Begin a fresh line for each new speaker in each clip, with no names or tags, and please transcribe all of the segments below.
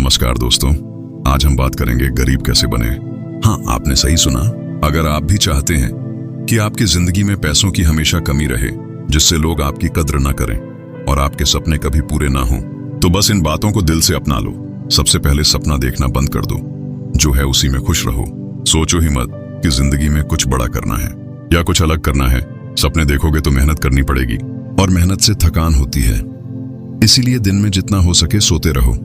नमस्कार दोस्तों, आज हम बात करेंगे गरीब कैसे बने। हाँ, आपने सही सुना। अगर आप भी चाहते हैं कि आपकी जिंदगी में पैसों की हमेशा कमी रहे, जिससे लोग आपकी कद्र ना करें और आपके सपने कभी पूरे ना हों, तो बस इन बातों को दिल से अपना लो। सबसे पहले सपना देखना बंद कर दो, जो है उसी में खुश रहो। सोचो ही मत कि जिंदगी में कुछ बड़ा करना है या कुछ अलग करना है। सपने देखोगे तो मेहनत करनी पड़ेगी और मेहनत से थकान होती है। इसीलिए दिन में जितना हो सके सोते रहो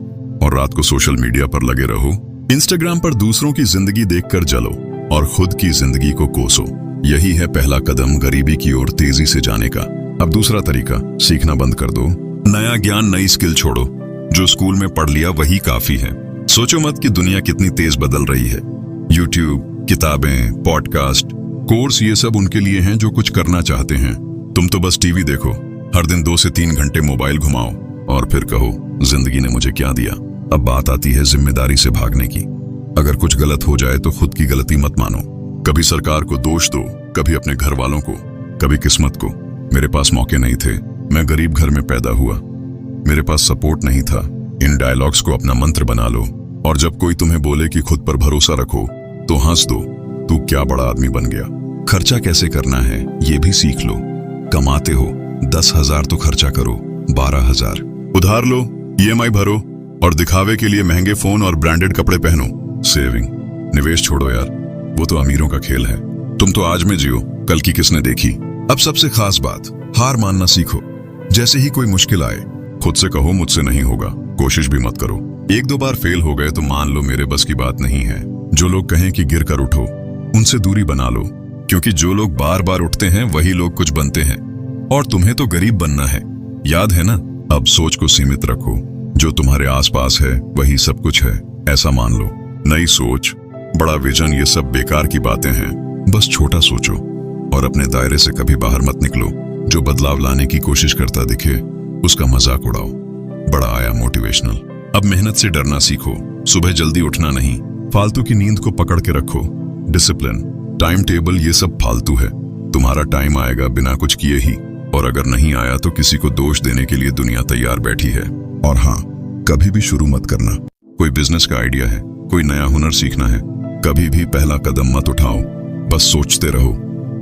और रात को सोशल मीडिया पर लगे रहो। इंस्टाग्राम पर दूसरों की जिंदगी देखकर जलो और खुद की जिंदगी को कोसो। यही है पहला कदम गरीबी की ओर तेजी से जाने का। अब दूसरा तरीका, सीखना बंद कर दो। नया ज्ञान, नई स्किल छोड़ो। जो स्कूल में पढ़ लिया वही काफी है। सोचो मत कि दुनिया कितनी तेज बदल रही है। यूट्यूब, किताबें, पॉडकास्ट, कोर्स, ये सब उनके लिए हैं जो कुछ करना चाहते हैं। तुम तो बस टीवी देखो, हर दिन 2 से 3 घंटे मोबाइल घुमाओ और फिर कहो जिंदगी ने मुझे क्या दिया। अब बात आती है जिम्मेदारी से भागने की। अगर कुछ गलत हो जाए तो खुद की गलती मत मानो। कभी सरकार को दोष दो, कभी अपने घर वालों को, कभी किस्मत को। मेरे पास मौके नहीं थे, मैं गरीब घर में पैदा हुआ, मेरे पास सपोर्ट नहीं था। इन डायलॉग्स को अपना मंत्र बना लो और जब कोई तुम्हें बोले कि खुद पर भरोसा रखो तो हंस दो। तू क्या बड़ा आदमी बन गया। खर्चा कैसे करना है ये भी सीख लो। कमाते हो 10,000 तो खर्चा करो 12,000। उधार लो, EMI भरो और दिखावे के लिए महंगे फोन और ब्रांडेड कपड़े पहनो। सेविंग, निवेश छोड़ो यार, वो तो अमीरों का खेल है। तुम तो आज में जियो, कल की किसने देखी। अब सबसे खास बात, हार मानना सीखो। जैसे ही कोई मुश्किल आए खुद से कहो मुझसे नहीं होगा। कोशिश भी मत करो। 1-2 बार फेल हो गए तो मान लो मेरे बस की बात नहीं है। जो लोग कहें कि गिर कर उठो, उनसे दूरी बना लो, क्योंकि जो लोग बार बार उठते हैं वही लोग कुछ बनते हैं। और तुम्हें तो गरीब बनना है, याद है ना। अब सोच को सीमित रखो। जो तुम्हारे आसपास है वही सब कुछ है, ऐसा मान लो। नई सोच, बड़ा विजन, ये सब बेकार की बातें हैं। बस छोटा सोचो और अपने दायरे से कभी बाहर मत निकलो। जो बदलाव लाने की कोशिश करता दिखे उसका मजाक उड़ाओ। बड़ा आया मोटिवेशनल। अब मेहनत से डरना सीखो। सुबह जल्दी उठना नहीं, फालतू की नींद को पकड़ के रखो। डिसिप्लिन, टाइम टेबल, ये सब फालतू है। तुम्हारा टाइम आएगा बिना कुछ किए ही, और अगर नहीं आया तो किसी को दोष देने के लिए दुनिया तैयार बैठी है। और हाँ, कभी भी शुरू मत करना। कोई बिजनेस का आइडिया है, कोई नया हुनर सीखना है, कभी भी पहला कदम मत उठाओ। बस सोचते रहो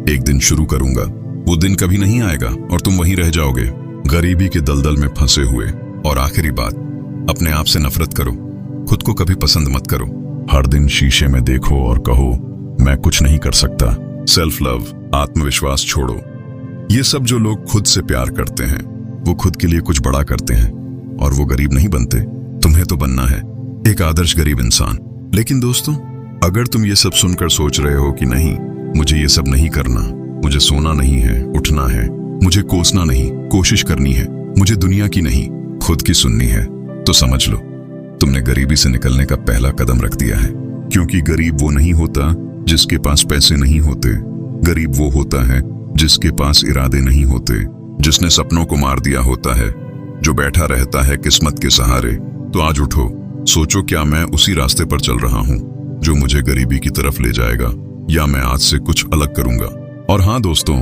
एक दिन शुरू करूंगा। वो दिन कभी नहीं आएगा और तुम वहीं रह जाओगे, गरीबी के दलदल में फंसे हुए। और आखिरी बात, अपने आप से नफरत करो। खुद को कभी पसंद मत करो। हर दिन शीशे में देखो और कहो मैं कुछ नहीं कर सकता। सेल्फ लव, आत्मविश्वास छोड़ो। ये सब जो लोग खुद से प्यार करते हैं वो खुद के लिए कुछ बड़ा करते हैं और वो गरीब नहीं बनते। तुम्हें तो बनना है एक आदर्श गरीब इंसान। लेकिन दोस्तों, अगर तुम ये सब सुनकर सोच रहे हो कि नहीं, मुझे ये सब नहीं करना, मुझे सोना नहीं है, उठना है, मुझे कोसना नहीं, कोशिश करनी है, मुझे दुनिया की नहीं खुद की सुननी है, तो समझ लो तुमने गरीबी से निकलने का पहला कदम रख दिया है। क्योंकि गरीब वो नहीं होता जिसके पास पैसे नहीं होते। गरीब वो होता है जिसके पास इरादे नहीं होते, जिसने सपनों को मार दिया होता है, जो बैठा रहता है किस्मत के सहारे। तो आज उठो, सोचो क्या मैं उसी रास्ते पर चल रहा हूँ जो मुझे गरीबी की तरफ ले जाएगा, या मैं आज से कुछ अलग करूंगा। और हाँ दोस्तों,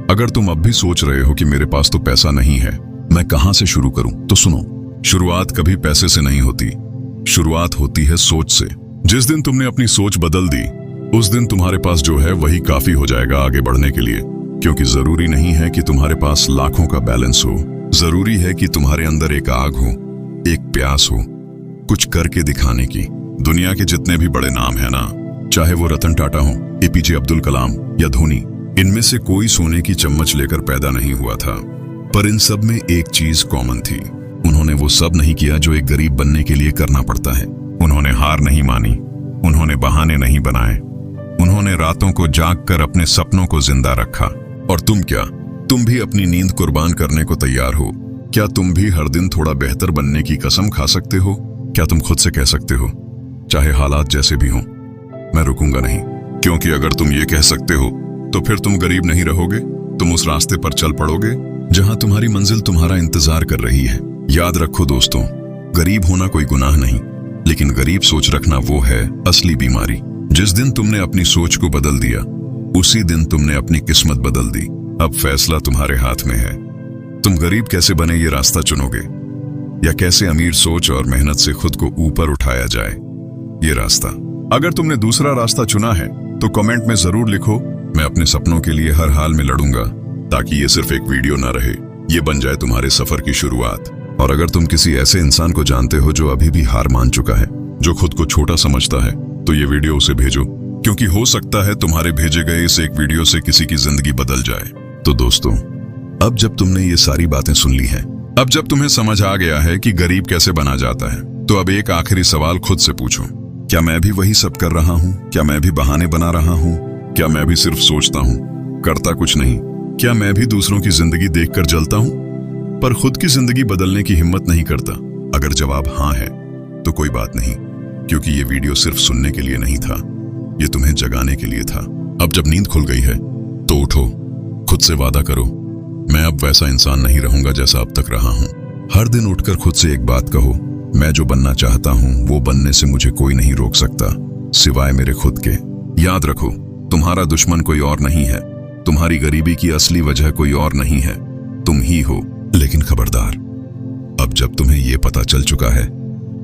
अगर तुम अब भी सोच रहे हो कि मेरे पास तो पैसा नहीं है, मैं कहाँ से शुरू करूं, तो सुनो, शुरुआत कभी पैसे से नहीं होती, शुरुआत होती है सोच से। जिस दिन तुमने अपनी सोच बदल दी उस दिन तुम्हारे पास जो है वही काफी हो जाएगा आगे बढ़ने के लिए। क्योंकि जरूरी नहीं है कि तुम्हारे पास लाखों का बैलेंस हो, जरूरी है कि तुम्हारे अंदर एक आग हो, एक प्यास हो कुछ करके दिखाने की। दुनिया के जितने भी बड़े नाम है ना, चाहे वो रतन टाटा हो, APJ अब्दुल कलाम या धोनी, इनमें से कोई सोने की चम्मच लेकर पैदा नहीं हुआ था। पर इन सब में एक चीज कॉमन थी, उन्होंने वो सब नहीं किया जो एक गरीब बनने के लिए करना पड़ता है। उन्होंने हार नहीं मानी, उन्होंने बहाने नहीं बनाए, उन्होंने रातों को जाग कर अपने सपनों को जिंदा रखा। और तुम क्या, तुम भी अपनी नींद कुर्बान करने को तैयार हो? क्या तुम भी हर दिन थोड़ा बेहतर बनने की कसम खा सकते हो? क्या तुम खुद से कह सकते हो, चाहे हालात जैसे भी हों, मैं रुकूंगा नहीं? क्योंकि अगर तुम ये कह सकते हो तो फिर तुम गरीब नहीं रहोगे, तुम उस रास्ते पर चल पड़ोगे जहां तुम्हारी मंजिल तुम्हारा इंतजार कर रही है। याद रखो दोस्तों, गरीब होना कोई गुनाह नहीं, लेकिन गरीब सोच रखना वो है असली बीमारी। जिस दिन तुमने अपनी सोच को बदल दिया उसी दिन तुमने अपनी किस्मत बदल दी। अब फैसला तुम्हारे हाथ में है। तुम गरीब कैसे बने ये रास्ता चुनोगे या कैसे अमीर सोच और मेहनत से खुद को ऊपर उठाया जाए। ये रास्ता। अगर तुमने दूसरा रास्ता चुना है तो कमेंट में जरूर लिखो। मैं अपने सपनों के लिए हर हाल में लड़ूंगा, ताकि ये सिर्फ एक वीडियो ना रहे, ये बन जाए तुम्हारे सफर की शुरुआत। और अगर तुम किसी ऐसे इंसान को जानते हो जो अभी भी हार मान चुका है, जो खुद को छोटा समझता है, तो ये वीडियो उसे भेजो, क्योंकि हो सकता है तुम्हारे भेजे गए इस एक वीडियो से किसी की जिंदगी बदल जाए। तो दोस्तों, अब जब तुमने ये सारी बातें सुन ली हैं, अब जब तुम्हें समझ आ गया है कि गरीब कैसे बना जाता है, तो अब एक आखिरी सवाल खुद से पूछो। क्या मैं भी वही सब कर रहा हूँ? क्या मैं भी बहाने बना रहा हूँ? क्या मैं भी सिर्फ सोचता हूँ, करता कुछ नहीं? क्या मैं भी दूसरों की जिंदगी देखकर जलता हूँ, पर खुद की जिंदगी बदलने की हिम्मत नहीं करता? अगर जवाब हाँ है तो कोई बात नहीं, क्योंकि ये वीडियो सिर्फ सुनने के लिए नहीं था, ये तुम्हें जगाने के लिए था। अब जब नींद खुल गई है तो उठो, खुद से वादा करो, मैं अब वैसा इंसान नहीं रहूंगा जैसा अब तक रहा हूं। हर दिन उठकर खुद से एक बात कहो, मैं जो बनना चाहता हूं वो बनने से मुझे कोई नहीं रोक सकता, सिवाय मेरे खुद के। याद रखो, तुम्हारा दुश्मन कोई और नहीं है, तुम्हारी गरीबी की असली वजह कोई और नहीं है, तुम ही हो। लेकिन खबरदार, अब जब तुम्हें ये पता चल चुका है,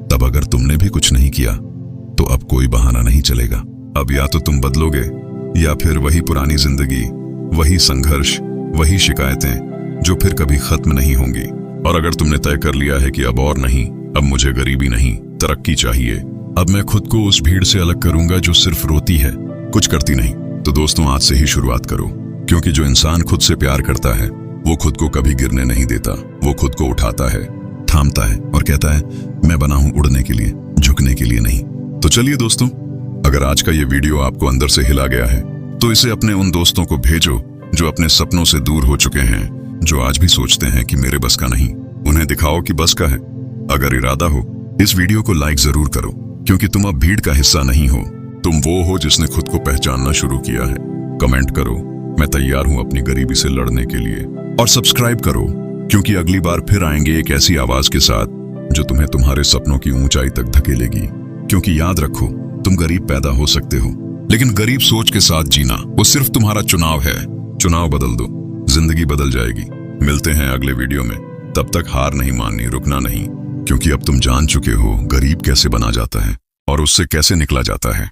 तब अगर तुमने भी कुछ नहीं किया तो अब कोई बहाना नहीं चलेगा। अब या तो तुम बदलोगे या फिर वही पुरानी जिंदगी, वही संघर्ष, वही शिकायतें जो फिर कभी खत्म नहीं होंगी। और अगर तुमने तय कर लिया है कि अब और नहीं, अब मुझे गरीबी नहीं, तरक्की चाहिए, अब मैं खुद को उस भीड़ से अलग करूंगा जो सिर्फ रोती है, कुछ करती नहीं, तो दोस्तों आज से ही शुरुआत करो। क्योंकि जो इंसान खुद से प्यार करता है वो खुद को कभी गिरने नहीं देता, वो खुद को उठाता है, थामता है और कहता है, मैं बना हूं उड़ने के लिए, झुकने के लिए नहीं। तो चलिए दोस्तों, अगर आज का ये वीडियो आपको अंदर से हिला गया है तो इसे अपने उन दोस्तों को भेजो जो अपने सपनों से दूर हो चुके हैं, जो आज भी सोचते हैं कि मेरे बस का नहीं। उन्हें दिखाओ कि बस का है। अगर इरादा हो, इस वीडियो को लाइक जरूर करो, क्योंकि तुम अब भीड़ का हिस्सा नहीं हो, तुम वो हो जिसने खुद को पहचानना शुरू किया है। कमेंट करो, मैं तैयार हूं अपनी गरीबी से लड़ने के लिए, और सब्सक्राइब करो, क्योंकि अगली बार फिर आएंगे एक ऐसी आवाज के साथ जो तुम्हें तुम्हारे सपनों की ऊंचाई तक धकेलेगी। क्योंकि याद रखो, तुम गरीब पैदा हो सकते हो, लेकिन गरीब सोच के साथ जीना वो सिर्फ तुम्हारा चुनाव है। चुनाव बदल दो, जिंदगी बदल जाएगी। मिलते हैं अगले वीडियो में, तब तक हार नहीं माननी, रुकना नहीं, क्योंकि अब तुम जान चुके हो गरीब कैसे बना जाता है और उससे कैसे निकला जाता है।